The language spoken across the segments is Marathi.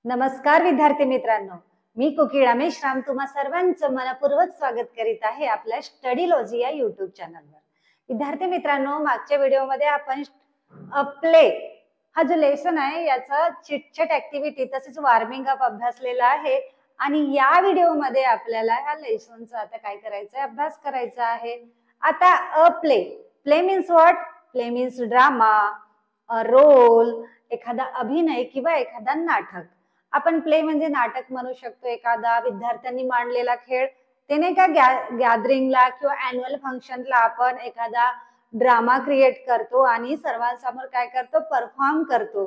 नमस्कार विद्यार्थी मित्रांनो, मी कोकिळा मेश्राम तुम्हा सर्वांचं मनपूर्वक स्वागत करीत आहे आपल्या स्टडी लॉजी या युट्यूब चॅनलवर। विद्यार्थी मित्रांनो, मागच्या व्हिडिओमध्ये आपण प्ले हा जो लेसन आहे याचा चिटचट ऍक्टिव्हिटी तसेच वॉर्मिंग अप अभ्यासलेला आहे आणि या व्हिडिओमध्ये आपल्याला ह्या लेसनचा आता काय करायचं आहे, अभ्यास करायचा आहे। आता play play means what? Play means drama, role, एखादा अभिनय किंवा एखादा नाटक। आपण प्ले म्हणजे नाटक म्हणू शकतो, एखादा विद्यार्थ्यांनी मांडलेला खेळ, ते नाही का गॅदरिंगला किंवा अॅन्युअल फंक्शनला आपण एखादा ड्रामा क्रिएट करतो आणि सर्वांसमोर काय करतो, परफॉर्म करतो।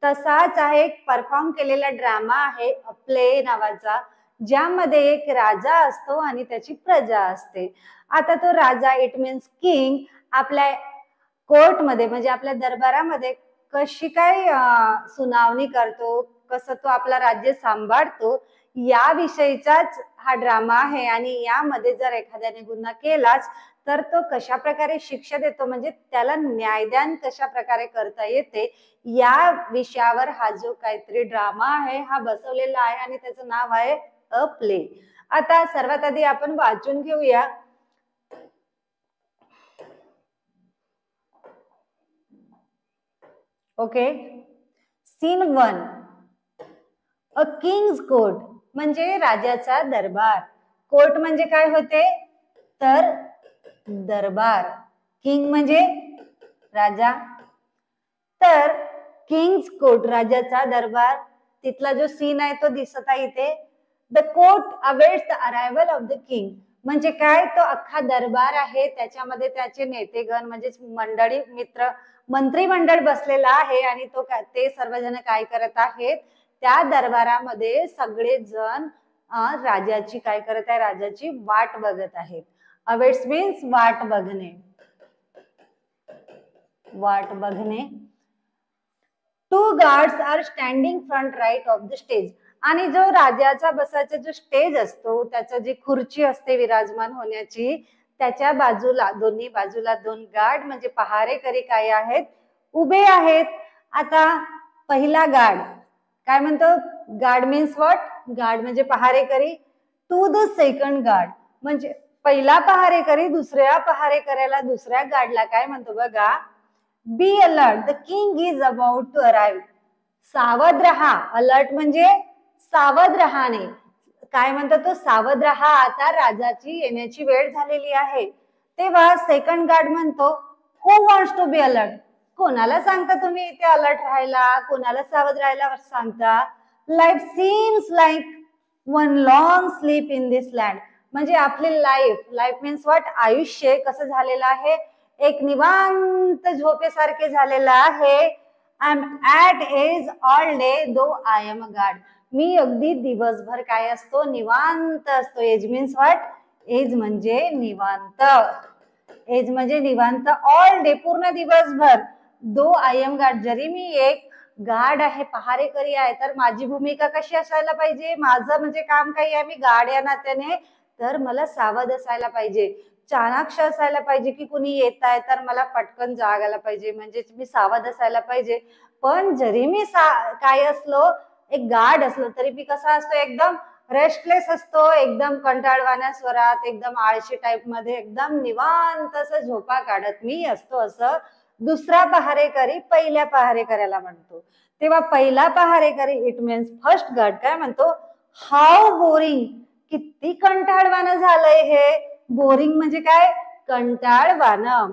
तसाच आहे एक परफॉर्म केलेला ड्रामा आहे प्ले नावाचा, ज्यामध्ये एक राजा असतो आणि त्याची प्रजा असते। आता तो राजा, इट मीन्स किंग, आपल्या कोर्टमध्ये म्हणजे आपल्या दरबारामध्ये कशी काय सुनावणी करतो, कसं तो आपला राज्य सांभाळतो, या विषयीचाच हा ड्रामा आहे। आणि यामध्ये जर एखाद्याने गुन्हा केलाच तर तो कशा प्रकारे शिक्षा देतो, म्हणजे त्याला न्यायदान कशा प्रकारे करता येते, या विषयावर हा जो काहीतरी ड्रामा आहे हा बसवलेला आहे आणि त्याचं नाव आहे अ प्ले। आता सर्वात आधी आपण वाचून घेऊया। ओके, सीन 1, अ किंग्स कोर्ट म्हणजे राजाचा दरबार। कोर्ट म्हणजे काय होते तर दरबार, किंग म्हणजे राजा, तर किंग्स कोर्ट राजाचा दरबार, तिथला जो सीन आहे तो दिसत आहे इथे। The court awaits the arrival of the king म्हणजे काय, तो अख्खा दरबार आहे, त्याच्यामध्ये त्याचे नेतेगण म्हणजे मंडळी, मित्र, मंत्रिमंडळ बसलेला आहे आणि तो ते सर्वजण काय करत आहेत, त्या दरबारामध्ये सगळे जण राजाची काय करत आहे, राजाची वाट बघत आहेत। अवेट्स मीन्स वाट बघणे, वाट बघणे। Two guards are standing front right of the stage आणि जो राजाचा बसायचा जो स्टेज असतो, त्याची जी खुर्ची असते विराजमान होण्याची, त्याच्या बाजूला, दोन्ही बाजूला दोन गार्ड म्हणजे पहारेकरी काय आहेत, उभे आहेत। आता पहिला गार्ड काय म्हणतो, गार्ड मीन्स व्हॉट, गार्ड म्हणजे पहारेकरी। टू द सेकंड गार्ड म्हणजे पहिला पहारेकरी दुसऱ्या पहारेकऱ्याला, दुसऱ्या गार्डला काय म्हणतो बघा, be alert, the king is about to arrive, सावध रहा। अलर्ट म्हणजे सावध राहणे, काय म्हणतो तो, सावध रहा, आता राजाची येण्याची वेळ झालेली आहे। तेव्हा सेकंड गार्ड म्हणतो, हु वॉन्ट्स टू बी अलर्ट, कोणाला सांगता तुम्ही इथे अलर्ट राहायला, कोणाला सावध राहायला सांगता। Life seems like one long sleep in this land म्हणजे आपली लाईफ, लाईफ मीन्स व्हॉट, आयुष्य कसं झालेलं आहे, एक निवांत झोपेसारखे झालेलं आहे। I am at ease all day though I am a guard, मी अगदी दिवसभर काय असतो, निवांत असतो। एज मीन्स व्हॉट, एज म्हणजे निवांत, एज म्हणजे निवांत, ऑल डे पूर्ण दिवसभर, दो आय एम गार्ड जरी मी एक गार्ड आहे, पहारेकरी आहे, तर माझी भूमिका कशी असायला पाहिजे, माझं म्हणजे काम काही आहे, मी गार्ड या नात्याने, तर मला सावध असायला पाहिजे, चाणाक्ष असायला पाहिजे, की कुणी येत आहे तर मला पटकन जागायला पाहिजे, म्हणजे मी सावध असायला पाहिजे। पण जरी मी काय असलो, एक गार्ड असलो, तरी मी कसा असतो, एकदम रेस्टलेस असतो, एकदम कंटाळवाण्या स्वरात, एकदम आळशी टाइप मध्ये, एकदम निवांत असं झोपा काढत मी असतो, असं दुसरा पहारेकरी पहिल्या पहारेकऱ्याला म्हणतो। तेव्हा पहिला पहारेकरी, इट मीन्स फर्स्ट गार्ड, काय म्हणतो, हाऊ बोरिंग, किती कंटाळवाणं झालंय हे, बोरिंग म्हणजे काय, कंटाळवाणं।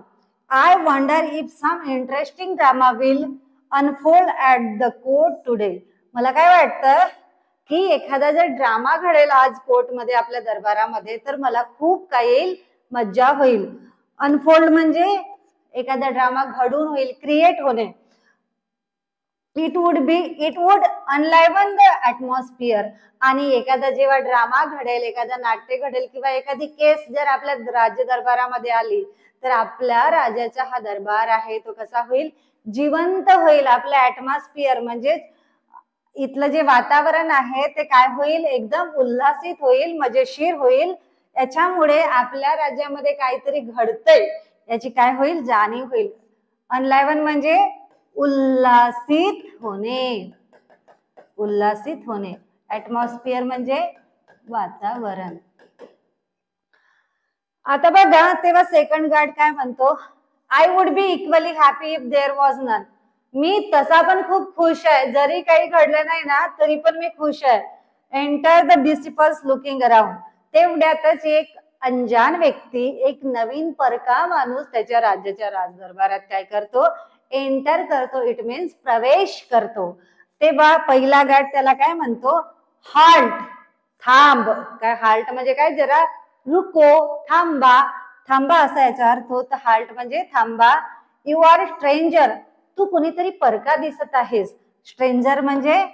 I wonder if some interesting drama will unfold at the court today, मला काय वाटतं की एखादा जर ड्रामा घडेल आज कोर्टमध्ये, आपल्या दरबारामध्ये, तर मला खूप काय येईल, मज्जा होईल। अनफोल्ड म्हणजे एखादा ड्रामा घडून होईल, क्रिएट होणे। इट वुड अनलाइवन द ॲटमॉस्फिअर आणि एखादा जेव्हा ड्रामा घडेल, एखादा नाट्य घडेल किंवा एखादी केस जर आपल्या राज्य दरबारामध्ये आली, तर आपल्या राजाचा हा दरबार आहे तो कसा होईल, जिवंत होईल। आपलं ॲटमॉस्फिअर म्हणजे इथलं जे वातावरण आहे ते काय होईल, एकदम उल्हासित होईल, मजेशीर होईल। याच्यामुळे आपल्या राज्यामध्ये काहीतरी घडतंय याची काय होईल, जाणीव होईल। अनलाइवन म्हणजे उल्हासित होणे। उल्हासित होणे. ऍटमॉस्फिअर म्हणजे वातावरण. आता बघा तेव्हा सेकंड गार्ड काय म्हणतो, I would be equally happy if there was none. मी तसा पण खूप खुश आहे, जरी काही घडलं नाही ना तरी पण मी खुश आहे. Enter the disciples looking around. तेवढ्यातच एक अनजान व्यक्ती, एक नवीन परका माणूस त्याच्या राज्याच्या राजदरबारात काय करतो, एंटर करतो. इट मीन्स प्रवेश करतो. तेव्हा पहिला गार्ड त्याला काय म्हणतो, हाल्ट, थांब. काय हाल्ट म्हणजे काय, जरा रुको, थांबा. थांबा असा याचा अर्थ होतो. हाल्ट म्हणजे थांबा. यू आर स्ट्रेंजर, तू कुणीतरी परका दिसत आहेस. स्ट्रेंजर म्हणजे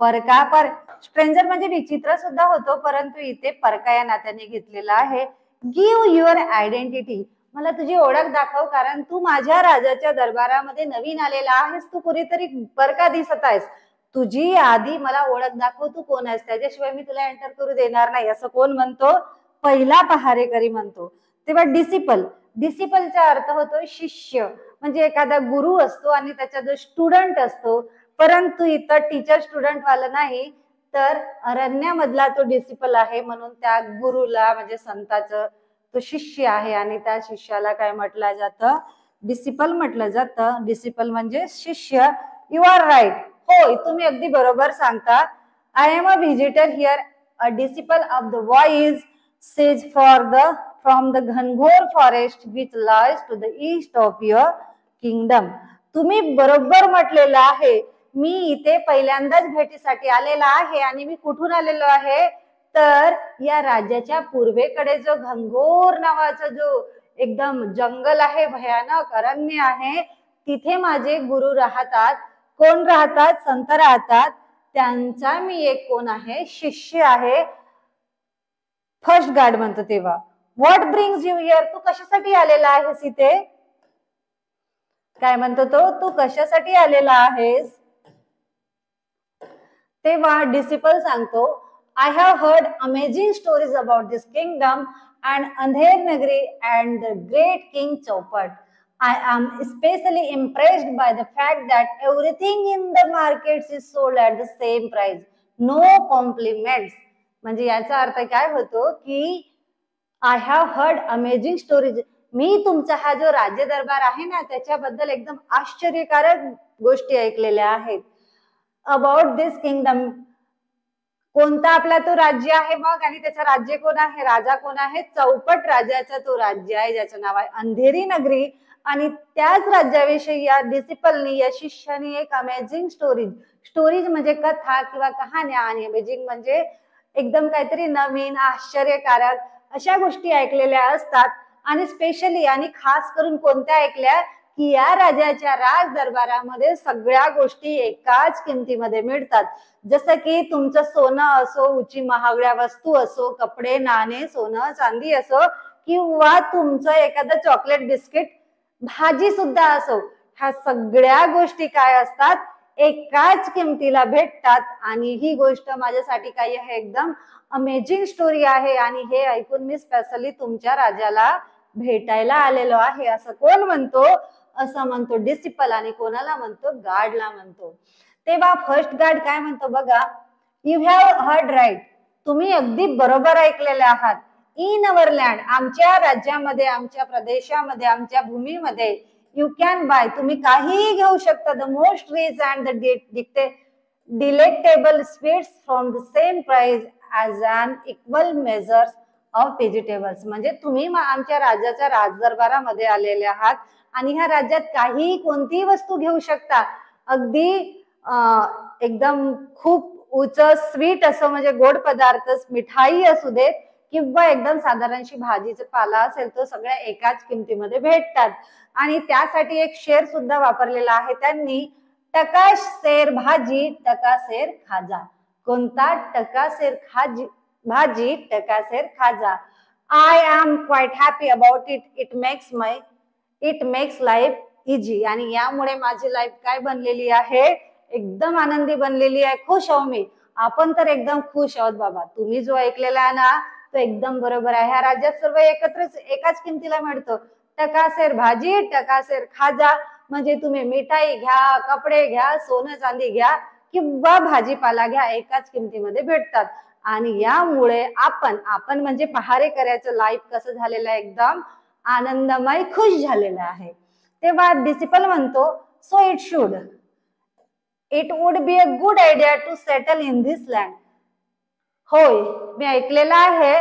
परका. स्ट्रेंजर म्हणजे विचित्र सुद्धा होतो, परंतु इथे परका या नात्याने घेतलेला आहे. गिव्ह युअर आयडेंटिटी, मला तुझी ओळख दाखव, कारण तू माझ्या राजाच्या दरबारामध्ये नवीन आलेला आहेस, तू कुणीतरी परका दिसत आहेस. तुझी आधी मला ओळख दाखव, तू कोण आहेस, त्याच्याशिवाय मी तुला एंटर करू देणार नाही, असं कोण म्हणतो, पहिला पहारेकरी म्हणतो. तेव्हा डिसिपल, डिसिपलचा अर्थ होतो शिष्य, म्हणजे एखादा गुरु असतो आणि त्याचा जो स्टुडंट असतो, परंतु इथं टीचर स्टुडंट वाला नाही, तर अरण्यामधला तो डिसिपल आहे, म्हणून त्या गुरुला म्हणजे संताचं तो शिष्य आहे आणि त्या शिष्याला काय म्हटलं जातं, डिसिपल म्हटलं जातं. डिसिपल म्हणजे शिष्य. यू आर राईट, होय तुम्ही अगदी बरोबर सांगता. I am a visitor here, a disciple of the voice sage from the घनघोर forest which lies to the east of your kingdom. तुम्ही बरोबर म्हटलेलं आहे, मी इथे पहिल्यांदाच भेटीसाठी आलेला आहे. आणि मी कुठून आलेलो आहे, तर या राज्याच्या पूर्वेकडे जो घनघोर नावाचा जो एकदम जंगल आहे, भयानक अरण्य आहे, तिथे माझे गुरु राहतात. कोण राहतात, संत राहतात. त्यांचा मी एक कोण आहे, शिष्य आहे. फर्स्ट गार्ड म्हणतो तेव्हा, व्हॉट ब्रिंग्स यू हिअर, तू कशासाठी आलेला आहेस इथे. काय म्हणतो तो, तू कशासाठी आलेला आहेस. तेव्हा डिसिपल सांगतो, I have heard amazing stories about this kingdom and Andher Nagari and the great king चौपट. I am especially impressed by the fact that everything in the markets is sold at the same price. No compliments. म्हणजे याचा अर्थ काय होतो की I have heard amazing stories, मी तुमचा हा जो राज्य दरबार आहे ना त्याच्याबद्दल एकदम आश्चर्यकारक गोष्टी ऐकलेल्या आहेत. अबाउट दिस किंगडम, कोणता आपला तो राज्य आहे मग, आणि त्याचा राज्य कोण आहे, राजा कोण आहे, चौपट राजाचा तो राज्य आहे ज्याचं नाव आहे अंधेरी नगरी. आणि त्याच राज्याविषयी या डिसिपलनी, या शिष्यानी एक अमेझिंग स्टोरीज, स्टोरीज म्हणजे कथा किंवा कहाण्या, आणि अमेझिंग म्हणजे एकदम काहीतरी नवीन आश्चर्यकारक अशा गोष्टी ऐकलेल्या असतात. आणि स्पेशली आणि खास करून कोणत्या ऐकल्या, की या राजाच्या राज दरबारामध्ये सगळ्या गोष्टी एकाच किमतीमध्ये मिळतात. जसं की तुमचं सोनं असो, उंची महागड्या वस्तू असो, कपडे, नाणे, सोनं चांदी असो, किंवा तुमचं एखादं चॉकलेट बिस्किट, भाजी सुद्धा असो, ह्या सगळ्या गोष्टी काय असतात, एकाच किमतीला भेटतात. आणि ही गोष्ट माझ्यासाठी काय आहे, एकदम अमेझिंग स्टोरी आहे, आणि हे ऐकून मी स्पेशली तुमच्या राजाला भेटायला आलेलो आहे, असं कोण म्हणतो, असं म्हणतो डिसिपल. आणि कोणाला म्हणतो, गार्डला म्हणतो. तेव्हा फर्स्ट गार्ड काय म्हणतो बघा, यू हॅव हर्ड राईट, तुम्ही अगदी बरोबर ऐकलेले आहात. इन अवर लँड, आमच्या राज्यामध्ये, आमच्या प्रदेशामध्ये, आमच्या भूमीमध्ये, यू कॅन बाय, तुम्ही काहीही घेऊ शकता, the most rich and the delectable sweets from the same price as an equal measures of vegetables. म्हणजे तुम्ही आमच्या राज्याच्या राजदरबारामध्ये आलेले आहात आणि ह्या राज्यात काही कोणतीही वस्तू घेऊ शकता, अगदी एकदम खूप उच्च स्वीट असं म्हणजे गोड पदार्थ, मिठाई असू देत, किंवा एकदम साधारणशी भाजीचा पाला असेल, तो सगळ्या एकाच किमतीमध्ये भेटतात. आणि त्यासाठी एक शेर सुद्धा वापरलेला आहे त्यांनी, टकासेर भाजी टकासेर खाजा. कोणता, टकासेर भाजी टकासेर खाजा. I am quite happy about it, it makes life easy. आणि यामुळे माझी लाईफ काय बनलेली आहे, एकदम आनंदी बनलेली आहे, खुश आहो मी. आपण तर एकदम खुश आहोत बाबा. तुम्ही जो ऐकलेला आहे ना तो एकदम बरोबर आहे. ह्या राज्यात सर्व एकत्रच एकाच किमतीला मिळतो. टकासेर भाजी टकासेर खाजा, म्हणजे तुम्ही मिठाई घ्या, कपडे घ्या, सोनं चांदी घ्या, किंवा भाजीपाला घ्या, एकाच किमतीमध्ये भेटतात. आणि यामुळे आपण म्हणजे पहारेकऱ्याचं लाईफ कसं झालेलं आहे, एकदम आनंदमय खुश झालेलं आहे. तेव्हा डिसिपल म्हणतो, so it would be a good idea to settle in this land. होय, मी ऐकलेलं आहे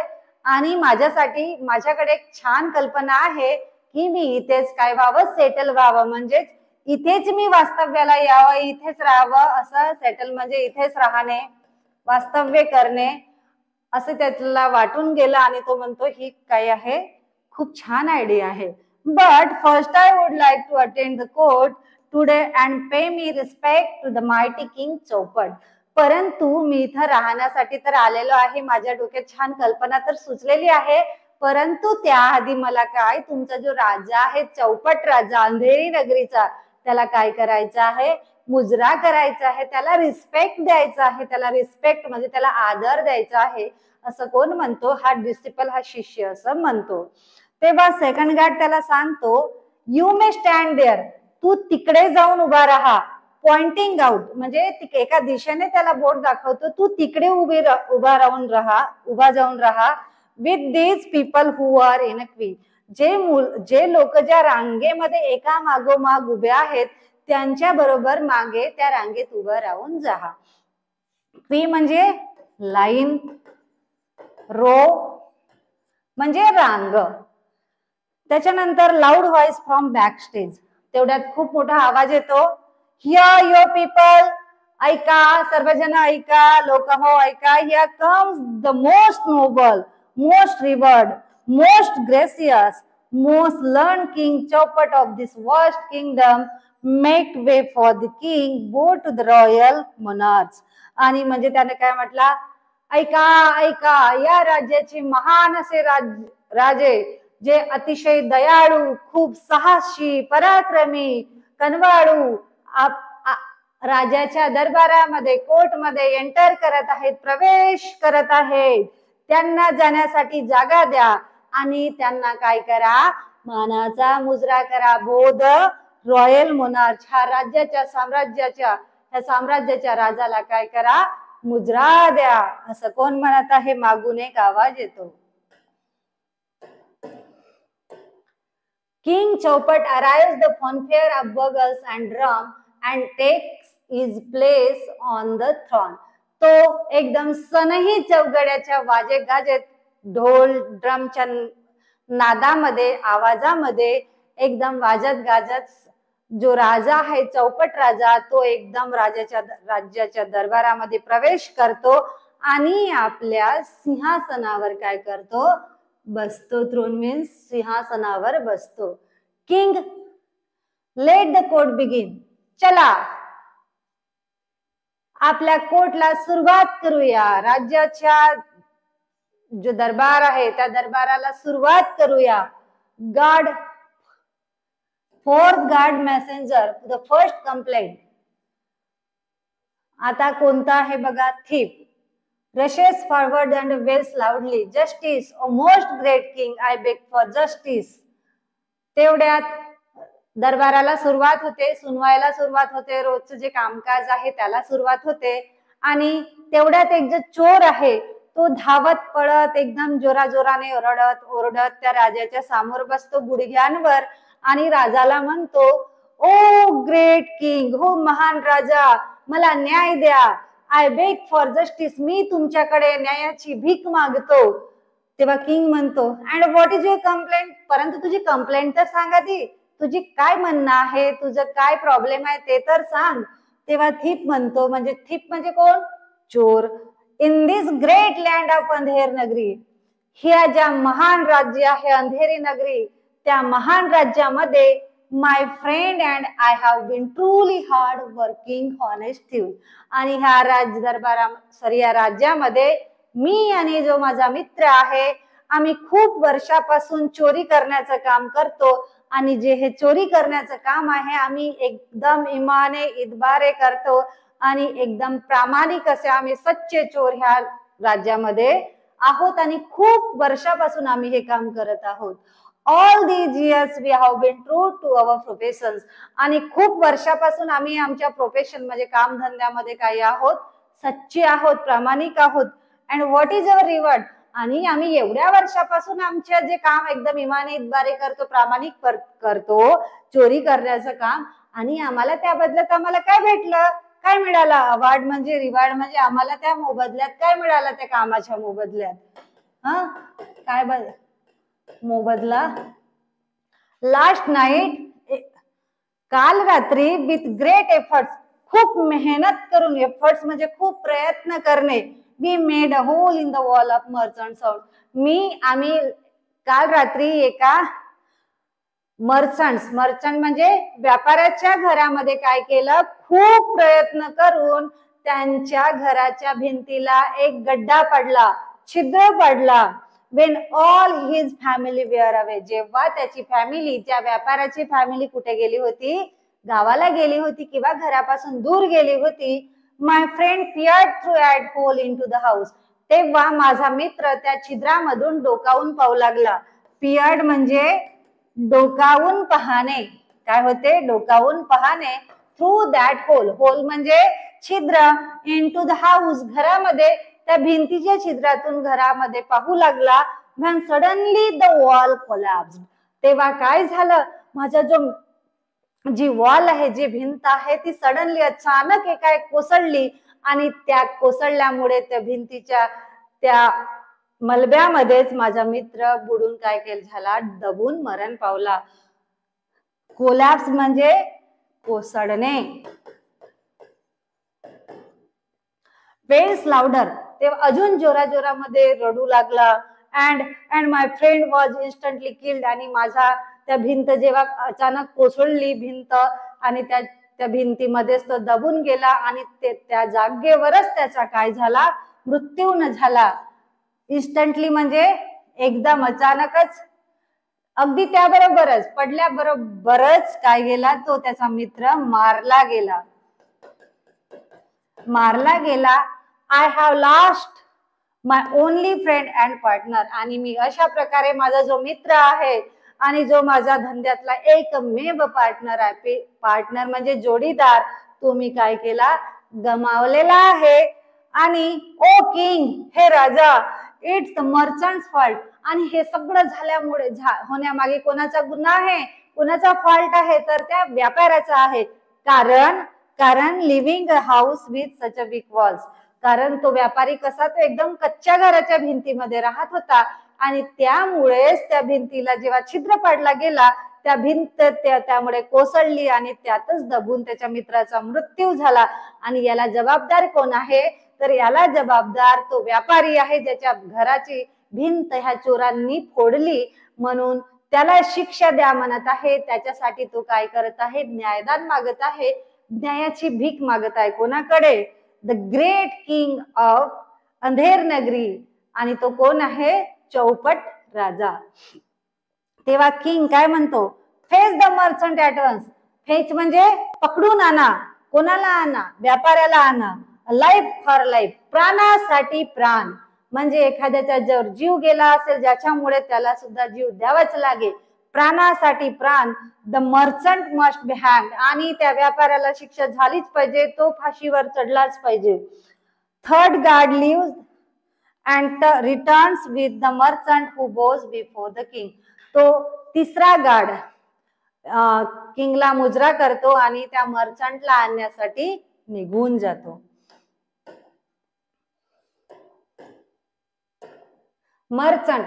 आणि माझ्याकडे एक छान कल्पना आहे की मी इथेच काय व्हावं, सेटल व्हावं, म्हणजेच इथेच मी वास्तव्याला यावं, इथेच राहावं. असं सेटल म्हणजे इथेच राहणे, वास्तव्य करणे, असे त्याला वाटून गेलं आणि तो म्हणतो ही काय आहे, खूप छान आयडिया आहे. But first I would like to attend the court today and pay my respect to the mighty king Chaupat. परंतु मी इथं राहण्यासाठी तर आलेलो आहे, माझ्या डोक्यात छान कल्पना तर सुचलेली आहे, परंतु त्याआधी मला काय, तुमचा जो राजा आहे, चौपट राजा अंधेरी नगरीचा, त्याला काय करायचं आहे, मुजरा करायचा आहे, त्याला रिस्पेक्ट द्यायचा आहे. त्याला रिस्पेक्ट म्हणजे त्याला आदर द्यायचा आहे, असं कोण म्हणतो, हा डिसिपल, हा शिष्य असं म्हणतो. तेव्हा सेकंड गार्ड त्याला सांगतो, यू मे स्टँड देअर, तू तिकडे जाऊन उभा राहा. पॉइंटिंग आउट म्हणजे एका दिशेने त्याला बोट दाखवतो, तू तिकडे उभा जाऊन राहा. With these people who are in a queue, जे लोक ज्या रांगेमध्ये एका मागोमाग उभे आहेत, त्यांच्या बरोबर मागे त्या रांगेत उभं राहून जा. क्वी म्हणजे लाईन, रो म्हणजे रांग. त्याच्यानंतर loud voice from back stage, तेवढ्यात खूप मोठा आवाज येतो, हियर यो पीपल, ऐका सर्वजण ऐका, लोक हो ऐका, here comes the most noble, most revered, most gracious, most learned king Chaupat of this worst kingdom, make way for the king, go to the royal monarch. आणि म्हणजे त्याने काय म्हटला, ऐका ऐका, या राज्याचे महान असे राजे, जे अतिशय दयाळू, खूप साहसी, पराक्रमी, कनवाळू, राजाच्या दरबारामध्ये, कोर्टमध्ये एंटर करत आहेत, प्रवेश करत आहेत, त्यांना जाण्यासाठी जागा द्या आणि त्यांना काय करा, मानाचा मुजरा करा. बोध रॉयल मोनार्च, ह्या साम्राज्याच्या राजाला काय करा, मुजरा द्या, असं कोण म्हणत आहे, मागून एक आवाज येतो. King Chaupat arrives the fanfare of bugles and drum and takes his place on the throne. तो एकदम सनही चौघड्याच्या वाजे गाजेत, ढोल ड्रमच्या नादामध्ये, आवाजामध्ये, एकदम वाजत गाजत जो राजा आहे, चौपट राजा, तो एकदम राज्याच्या दरबारामध्ये प्रवेश करतो आणि आपल्या सिंहासनावर काय करतो, बसतो. थ्रोन मीन्स सिंहासनावर बसतो. King let the court begin, चला आपल्या कोर्टला सुरुवात करूया, राज्याच्या जो दरबार आहे त्या दरबाराला सुरुवात करूया. Guard fourth guard messenger the first complaint, आता कोणता आहे बघा, thief rushes forward and wails loudly, justice, O most great king, I beg for justice. तेवढ्यात दरबाराला सुरुवात होते, सुनवायला सुरुवात होते, रोजचं जे कामकाज आहे त्याला सुरुवात होते. आणि तेवढ्यात एक जो चोर आहे तो धावत पळत एकदम जोराजोराने ओरडत त्या राजाच्या समोर बसतो गुडघ्यांवर आणि राजाला म्हणतो, ओ ग्रेट किंग, हो महान राजा, मला न्याय द्या. आय बेग फॉर जस्टिस, मी तुमच्याकडे न्यायाची भीक मागतो. तेव्हा किंग म्हणतो, and what is your complaint, परंतु तुझी कंप्लेंट तर सांग आधी, तुझी काय म्हणणं आहे, तुझं काय प्रॉब्लेम आहे ते तर सांग. तेव्हा थीफ म्हणजे कोण, चोर. In this great land of Andher Nagari, ह्या ज्या महान राज्य आहे अंधेरी नगरी, त्या महान राज्यामध्ये my friend and I have been truly hard working honest thief. आणि ह्या राज्यामध्ये मी आणि जो माझा मित्र आहे, आम्ही खूप वर्षापासून चोरी करण्याचं काम करतो. आणि जे हे चोरी करण्याचं काम आहे, आम्ही एकदम इमाने इतबारे करतो आणि एकदम प्रामाणिक असे आम्ही सच्चे चोर ह्या राज्यामध्ये आहोत आणि खूप वर्षापासून आम्ही हे काम करत आहोत. All these years we have been true to our professions. आणि खूप वर्षापासून आम्ही आमच्या प्रोफेशन म्हणजे कामधंद्यामध्ये काही आहोत, सच्ची आहोत, प्रामाणिक आहोत. And what is our reward. आणि आम्ही एवढ्या वर्षापासून आमचे जे काम एकदम इमानतदारी करतो, प्रामाणिक करतो, चोरी करण्याचं काम, आणि आम्हाला त्या बदल्यात आम्हाला काय भेटलं, काय मिळालं? अवॉर्ड म्हणजे रिवॉर्ड म्हणजे आम्हाला त्या मोबदल्यात काय मिळालं, त्या कामाच्या मोबदल्यात? काय मोबदला? लास्ट नाईट, काल रात्री, विथ ग्रेट एफर्ट्स, खूप मेहनत करून, एफर्ट्स म्हणजे खूप प्रयत्न करणे, we made a hole in the wall of merchant house. आम्ही काल रात्री एका मर्चंट म्हणजे व्यापाऱ्याच्या घरामध्ये काय केलं, खूप प्रयत्न करून त्यांच्या घराच्या भिंतीला एक गड्डा पडला, छिद्र पडला. when all his family were away, जेव्हा त्याची फॅमिली, त्या व्यापाऱ्याची फॅमिली कुठे गेली होती, गावाला गेली होती किंवा घरापासून दूर गेली होती. my friend peered through that hole into the house, तेव्हा माझा मित्र त्या छिद्रामधून डोकावून पाहू लागला. peered म्हणजे डोकावून पाहणे. काय होते? डोकावून पाहणे. थ्रू दॅट होल, होल म्हणजे छिद्र, इनटू द हाऊस, घरामध्ये, त्या भिंतीच्या छिद्रातून घरामध्ये पाहू लागला. when suddenly the wall collapsed, तेव्हा काय झालं, माझा जी वॉल आहे, जी भिंत आहे, ती सडनली अचानक एका कोसळली. आणि त्या कोसळल्यामुळे त्या भिंतीच्या त्या मलब्यामध्येच माझा मित्र बुडून काय केलं झाला, दबून मरण पावला. कोलॅप्स म्हणजे कोसळणे. वेल्स लाउडर, तेव्हा अजून जोरामध्ये रडू लागला. And my friend was instantly killed, आणि माझा त्या भिंत जेव्हा अचानक कोसळली भिंत, आणि त्या भिंतीमध्येच तो दबून गेला, आणि त्या जागेवरच त्याचा काय झाला, मृत्यू झाला. इन्स्टंटली म्हणजे एकदम अचानकच, अगदी त्याबरोबरच, पडल्याबरोबरच काय गेला, तो त्याचा मित्र मारला गेला. I have lost my only friend and partner, आणि मी अशा प्रकारे माझा जो मित्र आहे आणि जो माझा धंद्यातला एकमेव पार्टनर आहे, पार्टनर म्हणजे जोडीदार, तो मी काय केला, गमावलेला आहे. आणि ओ किंग, हे राजा, इट्स द मर्चंट्स फॉल्ट, आणि हे सगळं झाल्यामुळे होण्यामागे कोणाचा गुन्हा आहे, कोणाचा फॉल्ट आहे, तर त्या व्यापाऱ्याचा आहे. कारण living a house with such a week walls, कारण तो व्यापारी कसा, तो एकदम कच्च्या घराच्या भिंतीमध्ये राहत होता, आणि त्यामुळेच त्या भिंतीला जेव्हा छिद्र पडला गेला, त्या भिंत त्यामुळे कोसळली, आणि त्यातच दबून त्याच्या मित्राचा मृत्यू झाला. आणि याला जबाबदार कोण आहे, तर याला जबाबदार तो व्यापारी आहे, ज्याच्या घराची भिंत ह्या चोरांनी फोडली, म्हणून त्याला शिक्षा द्या म्हणत आहे. त्याच्यासाठी तो काय करत आहे, न्यायदान मागत आहे, न्यायाची भीक मागत आहे. कोणाकडे? The great king of Andher Nagari, आणि तो कोण आहे, चौपट राजा. तेव्हा किंग काय म्हणतो, fetch the merchant at once. Fetch म्हणजे पकडून आणा. कोणाला आणा? व्यापाऱ्याला आणा. लाईफ फॉर लाईफ, प्राणासाठी प्राण, म्हणजे एखाद्याचा जर जीव गेला असेल, ज्याच्यामुळे त्याला सुद्धा जीव द्यावाच लागेल, प्राणासाठी प्राण. द मर्चंट मस्ट बी हँग्ड, आणि त्या व्यापाऱ्याला शिक्षा झालीच पाहिजे, तो फाशीवर चढलाच पाहिजे. Third guard leaves and returns with the merchant who bows before the king. तो तिसरा गार्ड किंगला मुजरा करतो आणि त्या मर्चंटला आणण्यासाठी निघून जातो. मर्चंट,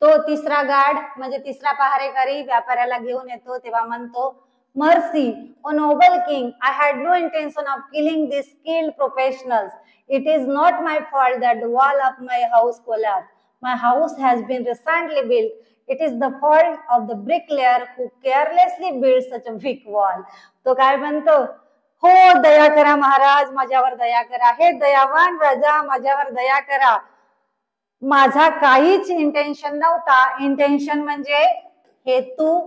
तो तिसरा गार्ड म्हणजे तिसरा पहारेकरी व्यापाऱ्याला घेऊन येतो, तेव्हा म्हणतो, mercy O noble king, I had no intention of killing this skilled professionals. It is not my fault that the wall of my house collapsed. My house has been recently built. It is the fault of the bricklayer who carelessly built such a weak wall. तो काय म्हणतो, हो दया करा महाराज, माझ्यावर दया करा, हे दयावान राजा माझ्यावर दया करा, माझा काहीच इंटेन्शन नव्हता. इंटेन्शन म्हणजे हेतू,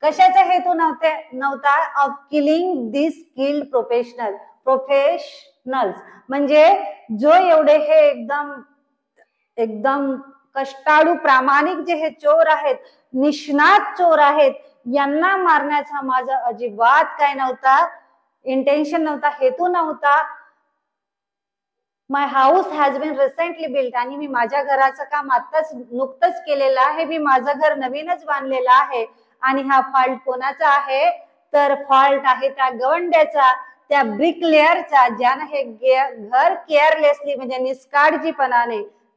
कशाचा हेतू नव्हता, of killing this skilled professionals, म्हणजे जो एवढे हे एकदम कष्टाळू प्रामाणिक जे हे चोर आहेत, निष्णात चोर आहेत, यांना मारण्याचा माझा अजिबात काय नव्हता, इंटेन्शन नव्हता, हेतू नव्हता. My house has been recently built, आणि मी माझ्या घराचं काम आत्ताच नुकतंच केलेलं आहे. मी माझं घर नवीनच बांधलेलं आहे. आणि हा फॉल्ट कोणाचा आहे, तर फॉल्ट आहे त्या गवंड्याचा, त्या ब्रिकलेअरचा, ज्यानं हे घर केअरलेसली म्हणजे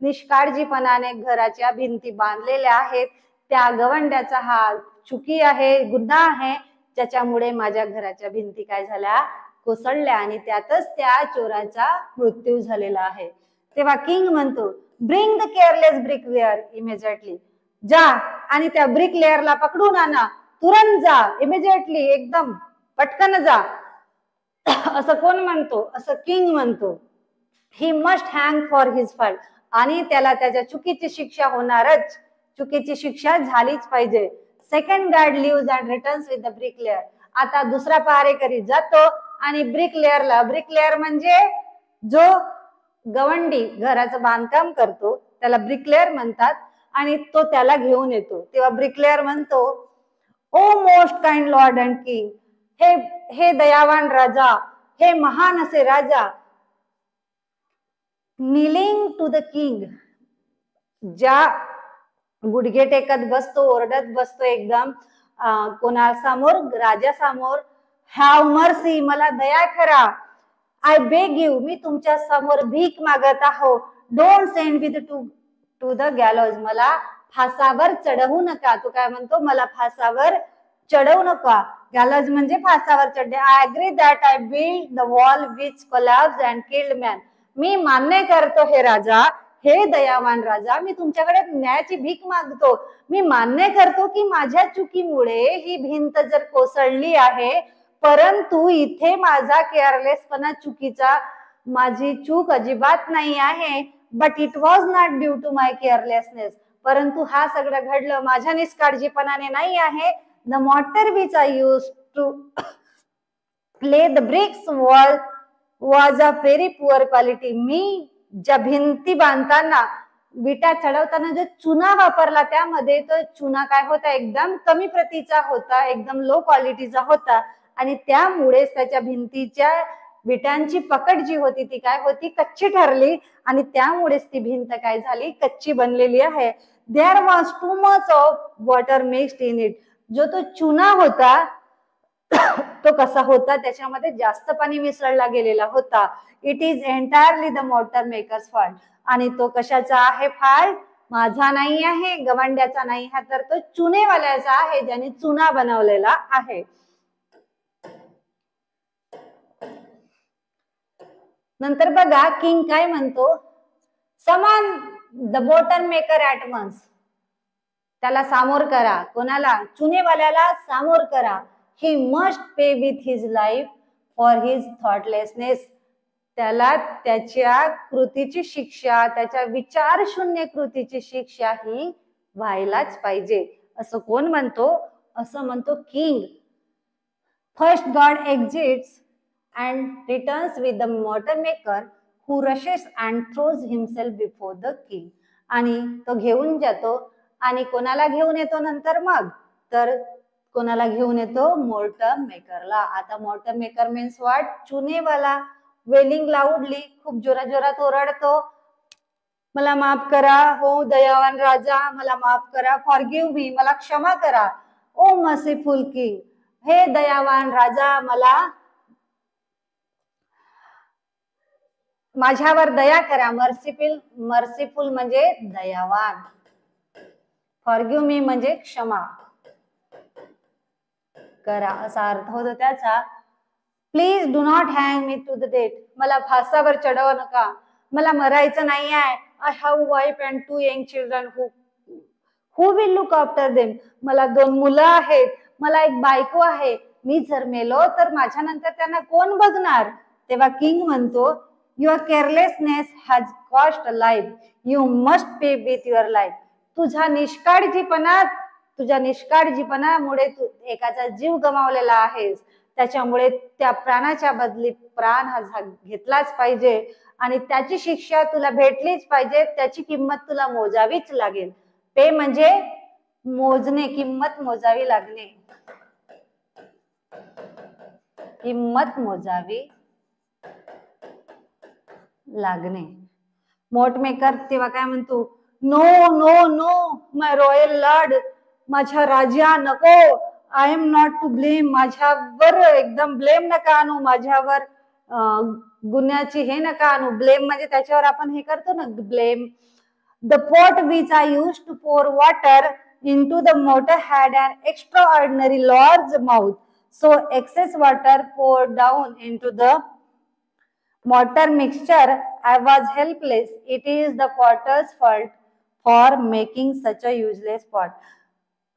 निष्काळजीपणाने घराच्या भिंती बांधलेल्या आहेत. त्या गवंड्याचा हा चुकी आहे, गुन्हा आहे, ज्याच्यामुळे माझ्या घराच्या भिंती काय झाल्या, कोसळल्या, आणि त्यातच त्या चोराचा मृत्यू झालेला आहे. तेव्हा किंग म्हणतो, ब्रिंग द केअरलेस ब्रिकलेअर इमिजिएटली, जा आणि त्या ब्रिकलेअरला पकडून आणा, तुरंत जा, इमिजिएटली, एकदम पटकन जा. असं कोण म्हणतो, असं किंग म्हणतो. He must hang for his fault, आणि त्याला त्याच्या चुकीची शिक्षा होणारच, चुकीची शिक्षा झालीच पाहिजे. Second guard leaves and returns with the bricklayer. आता दुसरा पहारेकरी जातो आणि ब्रिकलेअरला, ब्रिकलेअर म्हणजे जो गवंडी घराचं बांधकाम करतो त्याला ब्रिकलेअर म्हणतात, आणि तो त्याला घेऊन येतो. तेव्हा ब्रिकलेअर म्हणतो, O most kind lord and king, हे दयावान राजा, हे महान असे राजा, kneeling टू द किंग, ज्या गुडघे टेकत बसतो, ओरडत बसतो एकदम कोणासमोर, राजासमोर, हॅव मर्सी, मला दया करा, आय बेग यू, मी तुमच्या समोर भीक मागत आहो, don't send me to the gallows, मला फासावर चढवू नका. तो काय म्हणतो, मला फासावर चढवू नका. गॅलोज म्हणजे फासावर चढणे. I agree that I build the wall which collapsed and killed man, मी मान्य करतो हे राजा, हे दयावान राजा, मी तुमच्याकडे न्यायाची भीक मागतो. मी मान्य करतो की माझ्या चुकीमुळे ही भिंत जर कोसळली आहे, परंतु इथे माझा केअरलेसपणा चुकीचा, माझी चूक अजिबात नाही आहे. But it was not due to my carelessness, परंतु हा सगळं घडलं माझ्या निष्काळजीपणाने नाही आहे. The mortar which I use to lay the bricks was of very poor quality, मी ज्या भिंती बांधताना, विटा चढवताना जो चुना वापरला, त्यामध्ये तो चुना काय होता, एकदम कमी प्रतीचा होता, एकदम लो क्वालिटीचा होता, आणि त्यामुळेच त्याच्या भिंतीच्या विटांची पकड जी होती ती काय होती, कच्ची ठरली, आणि त्यामुळेच ती भिंत काय झाली, कच्ची बनलेली आहे. There was too much of water mixed in it, जो तो चुना होता तो कसा होता, त्याच्यामध्ये जास्त पाणी मिसळला गेलेला होता. It is entirely the mortar makers fault, आणि तो कशाचा आहे फॉल्ट, माझा नाही आहे, गवंड्याचा नाही आहे, तर तो चुनेवाल्याचा आहे, ज्याने चुना बनवलेला आहे. नंतर बघा किंग काय म्हणतो, summon the mortar maker at once, त्याला सामोर करा. कोणाला, चुनेवाल्याला सामोर करा. He must pay with his life for his thoughtlessness, त्याला त्याच्या कृतीची शिक्षा, त्याच्या विचारशून्य कृतीची शिक्षा ही व्हायलाच पाहिजे. असं कोण म्हणतो, असं म्हणतो king. First God exits and returns with the mortar maker who rashes and throws himself before the king, आणि तो घेऊन जातो, आणि कोणाला घेऊन येतो नंतर, मग तर कोणाला घेऊन येतो, मॉर्टर मेकरला. आता मॉर्टर मेकर मीन्स व्हॉट, चुनेवाला. वेलिंग लाऊडली, खूप जोरात ओरडतो, मला माफ करा, हो दयावान राजा, मला माफ करा, फॉरगिव्ह मी, मला क्षमा करा. ओ मर्सीफुल किंग, हे दयावान राजा, माझ्यावर दया करा. मर्सीफुल म्हणजे दयावान, फॉरगिव्ह मी म्हणजे क्षमा करा असा अर्थ होतो त्याचा. Please do not hang me to the date, मला फासावर चढवू नका, मला मरायचं नाही आहे. I have wife and 2 young children who will look after them, मला 2 मुलं आहेत, मला एक बायको आहे, मी जर मेलो तर माझ्या नंतर त्यांना कोण बघणार. तेव्हा किंग म्हणतो, your carelessness has cost a life, you must pay with your life, तुझ्या निष्काळजीपणामुळे तू एकाचा जीव गमावलेला आहेस, त्याच्यामुळे त्या प्राणाच्या बदली प्राण हा घेतलाच पाहिजे. आणि त्याची शिक्षा तुला भेटलीच पाहिजे, त्याची किंमत तुला मोजावीच लागेल. पे म्हणजे मोजणे, किंमत मोजावी लागणे, किंमत मोजावी लागणे. मोटमेकर तेव्हा काय म्हणतो, no no no my royal lord, माझ्या राजा नको, I am not to blame, माझ्यावर एकदम ब्लेम नका आणू, माझ्यावर गुन्ह्याची हे नका आणू. ब्लेम म्हणजे त्याच्यावर आपण हे करतो ना, blame. The pot which I use to pour water into the mortar had an extraordinary large mouth, so excess water poured down into the mortar mixture. I was helpless. It is the potter's fault for making such a useless pot.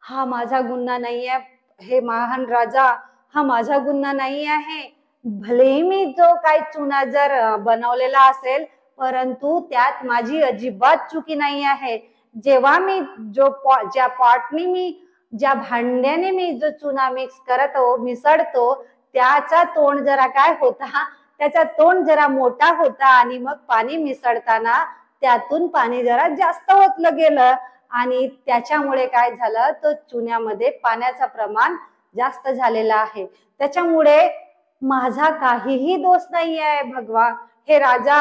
हा माझा गुन्हा नाही आहे, हे महान राजा, हा माझा गुन्हा नाही आहे. भले मी जो काही चुना जर बनवलेला असेल, परंतु त्यात माझी अजिबात चुकी नाही आहे. जेव्हा मी ज्या पॉटनी मी, ज्या भांड्याने मी जो चुना मिक्स करतो, मिसळतो, त्याचा तोंड जरा काय होता, त्याचा तोंड जरा मोठा होता आणि मग पाणी मिसळताना त्यातून पाणी जरा जास्त ओतलं गेलं आणि त्याच्यामुळे काय झालं, तो चुन्यामध्ये पाण्याचं प्रमाण जास्त झालेलं आहे. त्याच्यामुळे माझा काहीही दोष नाही आहे भगवान, हे राजा,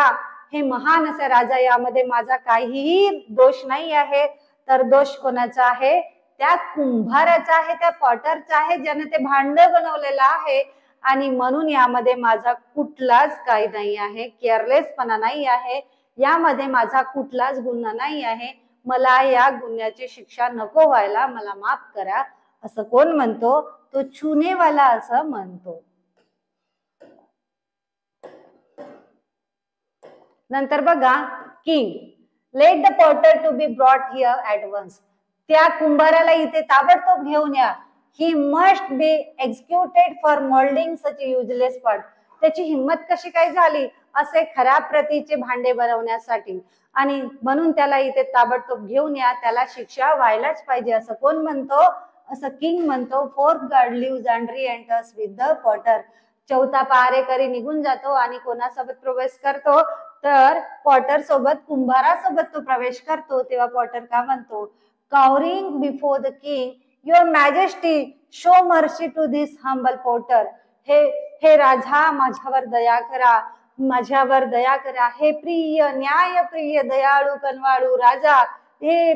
हे महान असा राजा, यामध्ये माझा काहीही दोष नाही आहे. तर दोष कोणाचा आहे, त्या कुंभाराचा आहे, त्या पॉटरचा आहे, ज्याने ते भांड बनवलेलं आहे. आणि म्हणून यामध्ये माझा कुठलाच काही नाही आहे, केअरलेसपणा नाही आहे, यामध्ये माझा कुठलाच गुन्हा नाही आहे. मला या गुन्ह्याची शिक्षा नको व्हायला, मला माफ करा, असं कोण म्हणतो, तो चुनेवाला असं म्हणतो. नंतर बघा, king, let the potter to be brought here at once, त्या कुंभाराला इथे ताबडतोब घेऊन या. He must be executed for moulding such useless pot. त्याची हिंमत कशी काय झाली असे खराब प्रतीचे भांडे बनवण्यासाठी, आणि म्हणून त्याला इथे ताबडतोब घेऊन या, त्याला शिक्षा व्हायलाच पाहिजे, असं कोण म्हणतो, असं किंग म्हणतो. Fourth guard leaves and re-enters with the potter. चौथा पहारेकरी निघून जातो आणि कोणासोबत प्रवेश करतो, तर पॉटर सोबत, कुंभारासोबत तो प्रवेश करतो. तेव्हा पॉटर का म्हणतो, cowering before the king, your majesty show mercy to this humble potter. हे राजा, माझ्यावर दया करा, माझ्यावर दया करा. हे प्रिय, न्यायप्रिय, दयाळू, कनवाळू राजा, हे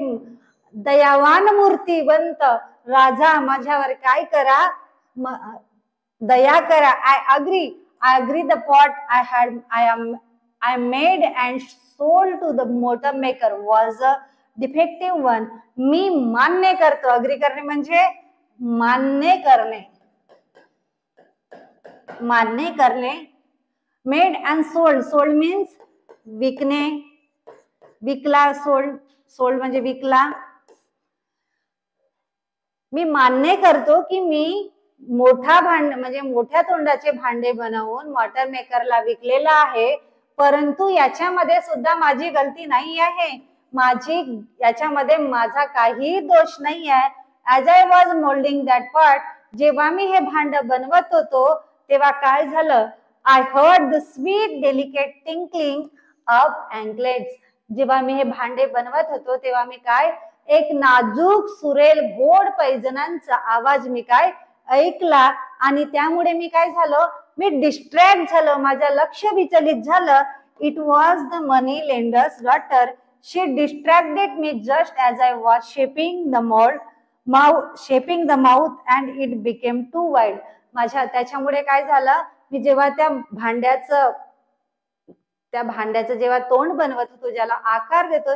दयावान मूर्तिवंत राजा, माझ्यावर काय करा, दया करा. I agree the pot I made and sold to the mortar maker was a defective one. मी मान्य करतो. अग्री करणे म्हणजे मान्य करणे, मान्य करणे. Made and sold, sold means विकणे, विकला, सोल्ड म्हणजे विकला. मी मान्य करतो की मी मोठा भांड म्हणजे मोठ्या तोंडाचे भांडे बनवून वॉटर मेकरला विकलेला आहे, परंतु याच्यामध्ये सुद्धा माझी गलती नाही आहे, याच्यामध्ये माझा काही दोष नाही आहे. As I was moulding that pot, जेव्हा मी हे भांड बनवत होतो तेव्हा काय झालं, I heard the sweet delicate tinkling of anklets. जेव्हा मी हे भांडे बनवत होतो तेव्हा मी काय, एक नाजूक सुरेल गोड पैजणांचा आवाज मी काय ऐकला, आणि त्यामुळे मी काय झालो, मी डिस्ट्रॅक्ट झालो, माझं लक्ष विचलित झालं. It was the money lender's daughter, she distracted me just as I was shaping the mouth and it became too wide. त्याच्यामुळे काय झालं, मी जेव्हा त्या भांड्याचं जेव्हा तोंड बनवत होतो, ज्याला आकार देतो,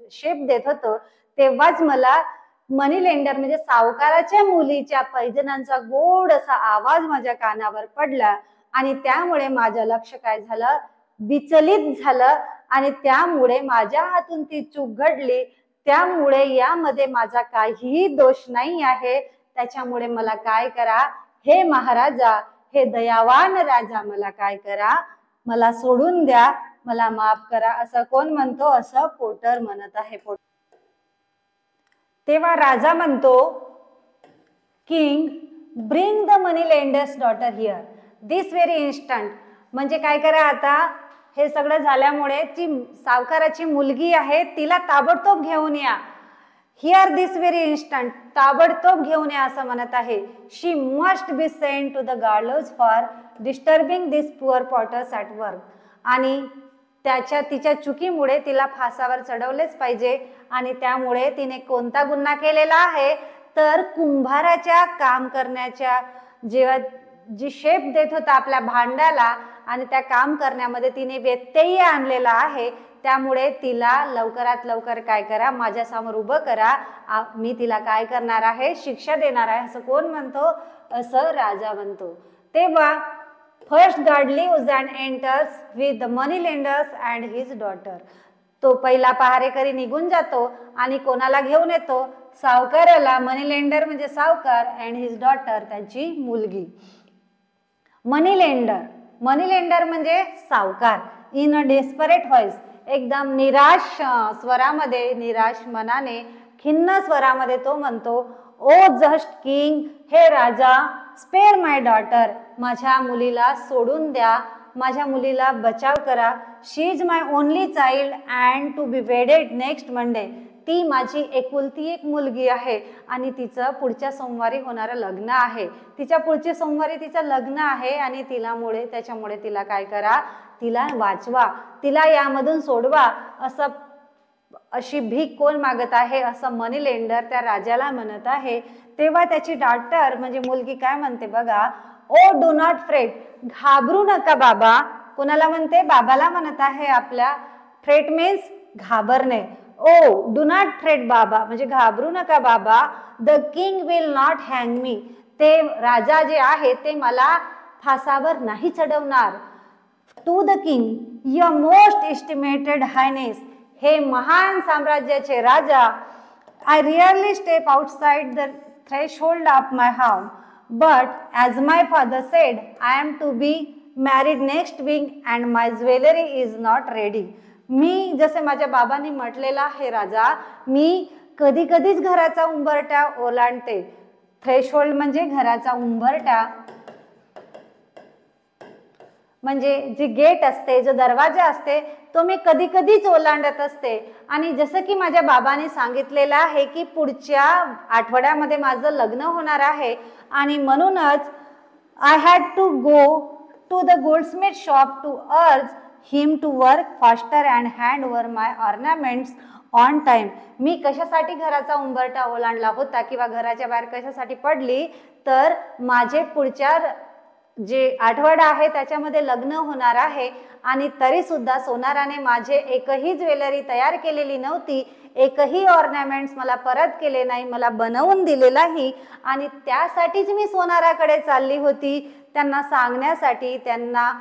शेप देत होतो, तेव्हाच मला मनी लेंडर म्हणजे सावकाराच्या मुलीच्या पैजणांचा गोड असा आवाज माझ्या कानावर पडला, आणि त्यामुळे माझं लक्ष काय झालं, विचलित झालं, आणि त्यामुळे माझ्या हातून ती चूक घडली. त्यामुळे यामध्ये माझा काहीही दोष नाही आहे. त्याच्यामुळे मला काय करा, हे महाराजा, हे दयावान राजा, मला काय करा, मला सोडून द्या, मला माफ करा, असं कोण म्हणतो, असं पोटर म्हणत आहे. तेव्हा राजा म्हणतो, king, bring the money lender's daughter here this very instant. म्हणजे काय करा, आता हे सगळं झाल्यामुळे ती सावकाराची मुलगी आहे तिला ताबडतोब घेऊन या. हिअर दिस व्हेरी इन्स्टंट, ताबडतोब घेऊन या असं म्हणत आहे. She must be sent to the gallows for disturbing this poor potters at work. आणि तिच्या चुकीमुळे तिला फासावर चढवलेच पाहिजे. आणि त्यामुळे तिने कोणता गुन्हा केलेला आहे तर कुंभाराच्या काम करण्याच्या जेव्हा जी शेप देत होता आपल्या भांड्याला आणि त्या काम करण्यामध्ये तिने व्यत्यय आणलेला आहे. त्यामुळे तिला लवकरात लवकर काय करा, माझ्यासमोर उभं करा, मी तिला काय करणार आहे, शिक्षा देणार आहे असं कोण म्हणतो, असं राजा म्हणतो. तेव्हा first guard leaves and enters with the money lenders and his daughter. तो पहिला पहारेकरी निघून जातो आणि कोणाला घेऊन येतो, सावकाराला. मनी लेंडर म्हणजे सावकार अँड हिज डॉटर त्यांची मुलगी. मनी लेंडर म्हणजे सावकार. इन अ डेस्परेट व्हॉइस, एकदम निराश स्वरामध्ये, निराश मनाने, खिन्न स्वरामध्ये तो म्हणतो, ओ जस्ट किंग, हे राजा, स्पेअर माय डॉटर, माझ्या मुलीला सोडून द्या, माझ्या मुलीला बचाव करा. She is my only child and to be wedded next Monday. ती माझी एकुलती एक मुलगी आहे आणि तिचं पुढच्या सोमवारी होणारं लग्न आहे. तिच्या पुढच्या सोमवारी तिचं लग्न आहे आणि त्याच्यामुळे तिला काय करा, तिला वाचवा, तिला यामधून सोडवा, अशी भीक कोण मागत आहे असं मनी लेंडर त्या राजाला म्हणत आहे. तेव्हा त्याची डॉटर म्हणजे मुलगी काय म्हणते बघा, ओ डू नॉट फ्रेट, घाबरू नका बाबा. कोणाला म्हणते, बाबाला म्हणत आहे आपल्या. फ्रेट मीन्स घाबरणे. ओ डू नॉट फ्रेट बाबा म्हणजे घाबरू नका बाबा. The king will not hang me, ते राजा जे आहे ते मला फासावर नाही चढवणार. To the king your most estimated highness, हे महान साम्राज्याचे राजा, I rarely step outside the threshold of my house, but as my father said I am to be married next week and my jewellery is not ready. मी जसे माझ्या बाबांनी म्हटलेलं आहे राजा, मी कधी कधीच घराचा उंबरठा ओलांडते. थ्रेशोल्ड म्हणजे घराचा उंबरठा, म्हणजे जी गेट असते, जो दरवाजा असते, तो मी कधी कधीच ओलांडत असते. आणि जसं की माझ्या बाबांनी सांगितलेलं आहे की पुढच्या आठवड्यामध्ये माझं लग्न होणार आहे आणि म्हणूनच I had to go to the goldsmith shop to urge him to work faster and hand over my ornaments on time. मी कशासाठी घराचा उंबरठा ओलांडला होता किंवा घराच्या बाहेर कशासाठी पडली, तर माझे पुढच्या जे आठवडा आहे त्याच्यामध्ये लग्न होणार आहे आणि तरी सुद्धा सोनाराने माझे एकही ज्वेलरी तयार केलेली नव्हती, एकही ऑर्नामेंट्स मला परत केले नाही, मला बनवून दिले नाही. आणि त्यासाठीच मी सोनाराकडे चालली होती, त्यांना सांगण्यासाठी, त्यांना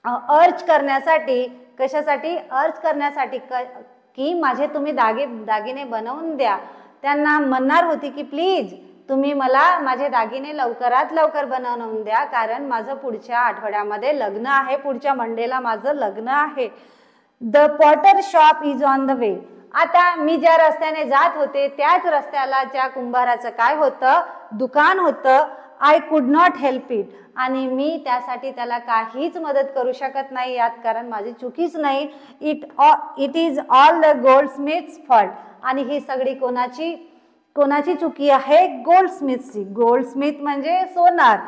अर्ज करण्यासाठी. कशासाठी अर्ज करण्यासाठी, की माझे तुम्ही दागिने बनवून द्या. त्यांना म्हणणार होती की प्लीज तुम्ही मला माझे दागिने लवकरात लवकर बनवून द्या, कारण माझं पुढच्या आठवड्यामध्ये लग्न आहे, पुढच्या मंडेला माझं लग्न आहे. The Potter shop is on the way. आता मी ज्या रस्त्याने जात होते त्याच रस्त्याला त्या कुंभाराचं काय होतं, दुकान होतं. I could not help it, आणि मी त्यासाठी त्याला काहीच मदत करू शकत नाही यात, कारण माझी चुकीच नाही. It is all the goldsmith's fault. आणि ही सगळी कोणाची चुकी आहे, गोल्डस्मिथची. गोल्डस्मिथ म्हणजे सोनार.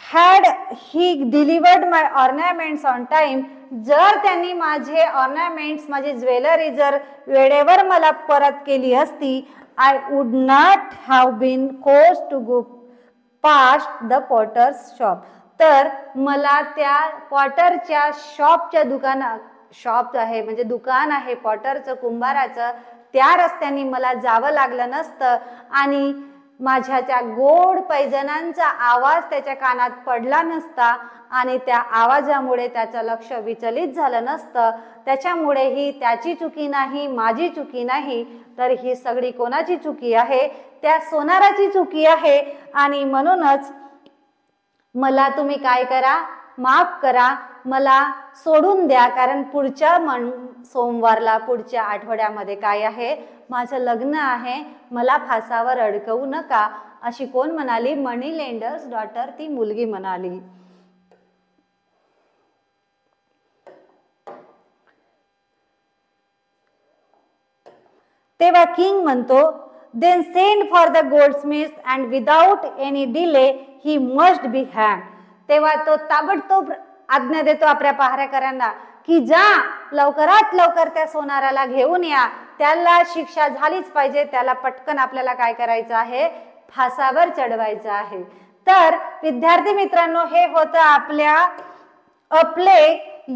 Had he delivered my ornaments on time, जर त्यांनी माझे ऑर्नामेंट्स, माझी ज्वेलरी जर वेळेवर मला परत केली असती, I would not have been forced to go past the potter's shop. तर मला त्या पॉटरच्या शॉपच्या शॉप आहे म्हणजे दुकान आहे पॉटरचं, कुंभाराचं, त्या रस्त्याने मला जावं लागलं नसतं आणि माझ्या त्या गोड पैजणांचा आवाज त्याच्या कानात पडला नसता आणि त्या आवाजामुळे त्याचं लक्ष विचलित झालं नसतं. त्याच्यामुळे ही त्याची चुकी नाही, माझी चुकी नाही, तर ही सगळी कोणाची चुकी आहे, त्या सोनाराची चुकी आहे. आणि म्हणूनच मला तुम्ही काय करा, माफ करा, मला सोडून द्या, कारण पुढच्या सोमवारला, पुढच्या आठवड्यामध्ये काय आहे, माझं लग्न आहे, मला फासावर अडकवू नका. अशी कोण म्हणाली, मनी लेंडर्स डॉटर, ती मुलगी म्हणाली. तेव्हा किंग म्हणतो, then send for the goldsmith and without any delay he must be hang. तेव्हा तो ताबडतोब आज्ञा देतो आपल्या पहारेकऱ्यांना की जा, लवकरात लवकर त्या सोनाराला घेऊन या, त्याला शिक्षा झालीच पाहिजे, त्याला पटकन आपल्याला काय करायचं आहे, फासावर चढवायचं आहे. तर विद्यार्थी मित्रांनो, हे होतं आपल्या आपले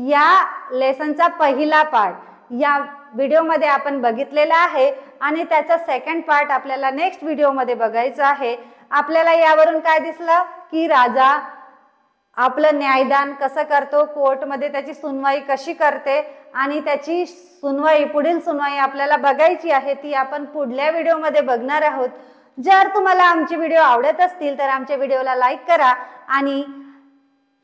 या लेसनचा पहिला पार्ट. या व्हिडिओमध्ये आपण बघितलेला आहे आणि त्याचा सेकंड पार्ट आपल्याला नेक्स्ट व्हिडिओमध्ये बघायचा आहे. आपल्याला यावरून काय दिसलं की राजा आपलं न्यायदान कसं करतो, कोर्टमध्ये त्याची सुनवाई कशी करते आणि त्याची सुनवाई, पुढील सुनवाई आपल्याला बघायची आहे, ती आपण पुढल्या व्हिडिओमध्ये बघणार आहोत. जर तुम्हाला आमचे व्हिडिओ आवडत असतील तर आमच्या व्हिडिओला लाईक करा आणि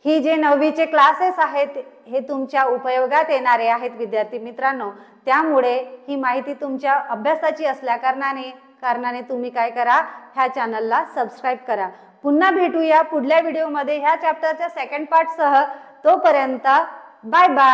ही जे 9वीचे क्लासेस आहेत हे तुमच्या उपयोगात येणारे आहेत विद्यार्थी मित्रांनो. त्यामुळे ही माहिती तुमच्या अभ्यासाची असल्या कारणाने तुम्ही काय करा, ह्या चॅनलला सबस्क्राईब करा. पुन्हा भेटूया पुढल्या व्हिडिओमध्ये ह्या चॅप्टरच्या सेकंड पार्ट सह. तोपर्यंत बाय बाय.